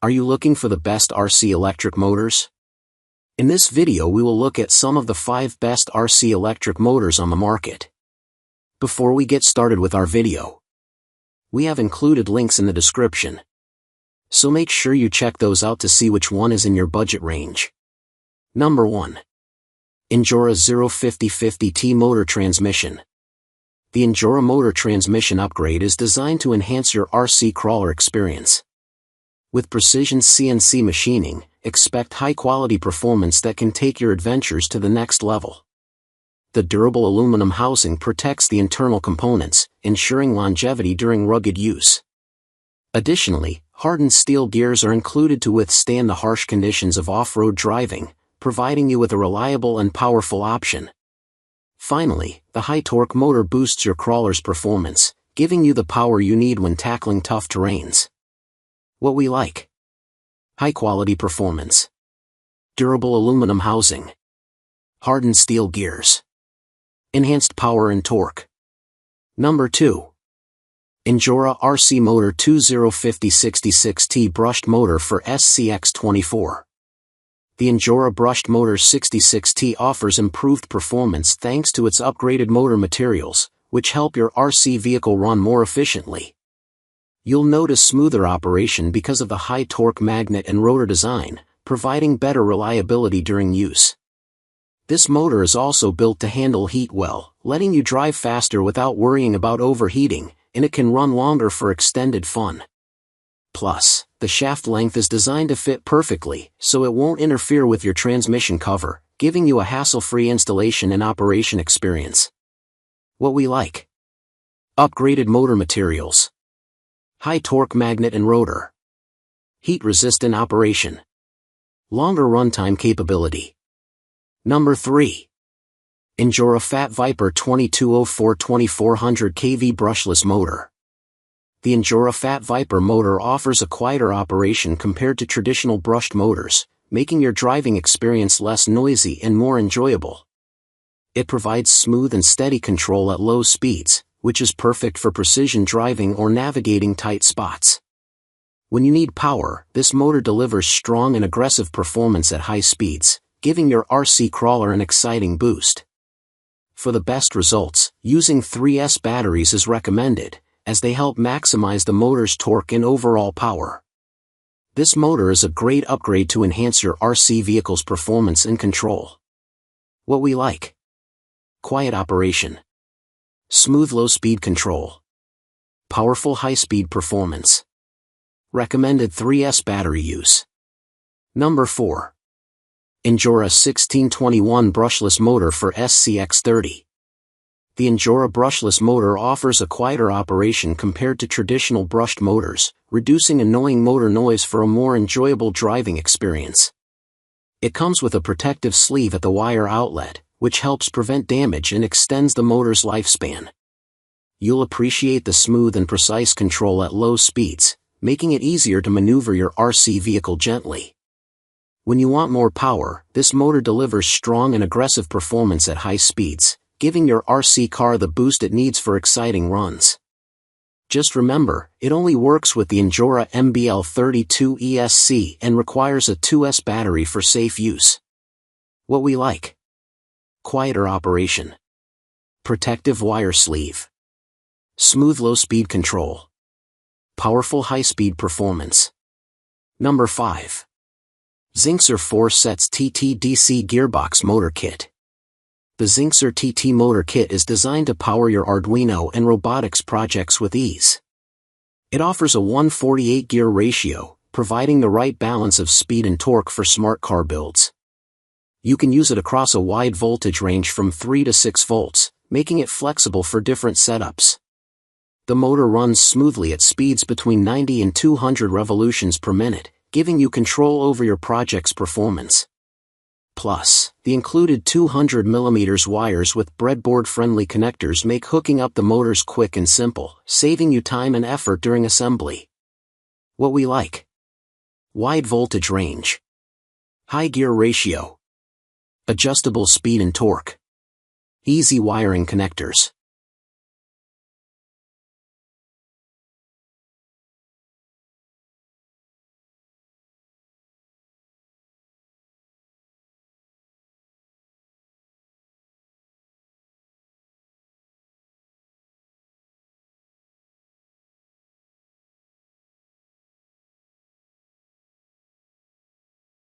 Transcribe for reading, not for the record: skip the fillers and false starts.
Are you looking for the best RC electric motors? In this video we will look at some of the 5 best RC electric motors on the market. Before we get started with our video, we have included links in the description, so make sure you check those out to see which one is in your budget range. Number 1. INJORA 05050T Motor Transmission. The INJORA motor transmission upgrade is designed to enhance your RC crawler experience. With precision CNC machining, expect high-quality performance that can take your adventures to the next level. The durable aluminum housing protects the internal components, ensuring longevity during rugged use. Additionally, hardened steel gears are included to withstand the harsh conditions of off-road driving, providing you with a reliable and powerful option. Finally, the high-torque motor boosts your crawler's performance, giving you the power you need when tackling tough terrains. What we like: high-quality performance, durable aluminum housing, hardened steel gears, enhanced power and torque. Number 2. INJORA RC Motor 205066T Brushed Motor for XINXXR. The INJORA Brushed Motor 66T offers improved performance thanks to its upgraded motor materials, which help your RC vehicle run more efficiently. You'll notice smoother operation because of the high torque magnet and rotor design, providing better reliability during use. This motor is also built to handle heat well, letting you drive faster without worrying about overheating, and it can run longer for extended fun. Plus, the shaft length is designed to fit perfectly, so it won't interfere with your transmission cover, giving you a hassle-free installation and operation experience. What we like: upgraded motor materials, high torque magnet and rotor, heat-resistant operation, longer runtime capability. Number 3. INJORA Fat Viper 2204-2400 kV Brushless Motor. The INJORA Fat Viper motor offers a quieter operation compared to traditional brushed motors, making your driving experience less noisy and more enjoyable. It provides smooth and steady control at low speeds, which is perfect for precision driving or navigating tight spots. When you need power, this motor delivers strong and aggressive performance at high speeds, giving your RC crawler an exciting boost. For the best results, using 3S batteries is recommended, as they help maximize the motor's torque and overall power. This motor is a great upgrade to enhance your RC vehicle's performance and control. What we like: quiet operation, smooth low-speed control, powerful high-speed performance. Recommended 3S battery use. Number 4. INJORA 1621 Brushless Motor for XINXXR. The INJORA brushless motor offers a quieter operation compared to traditional brushed motors, reducing annoying motor noise for a more enjoyable driving experience. It comes with a protective sleeve at the wire outlet, which helps prevent damage and extends the motor's lifespan. You'll appreciate the smooth and precise control at low speeds, making it easier to maneuver your RC vehicle gently. When you want more power, this motor delivers strong and aggressive performance at high speeds, giving your RC car the boost it needs for exciting runs. Just remember, it only works with the INJORA MBL32 ESC and requires a 2S battery for safe use. What we like: quieter operation, protective wire sleeve, smooth low-speed control, powerful high-speed performance. Number 5. XINXXR 4 Sets TT DC Gearbox Motor Kit. The XINXXR TT Motor Kit is designed to power your Arduino and robotics projects with ease. It offers a 1:48 gear ratio, providing the right balance of speed and torque for smart car builds. You can use it across a wide voltage range from 3 to 6 volts, making it flexible for different setups. The motor runs smoothly at speeds between 90 and 200 revolutions per minute, giving you control over your project's performance. Plus, the included 200mm wires with breadboard-friendly connectors make hooking up the motors quick and simple, saving you time and effort during assembly. What we like: wide voltage range, high gear ratio, adjustable speed and torque, easy wiring connectors.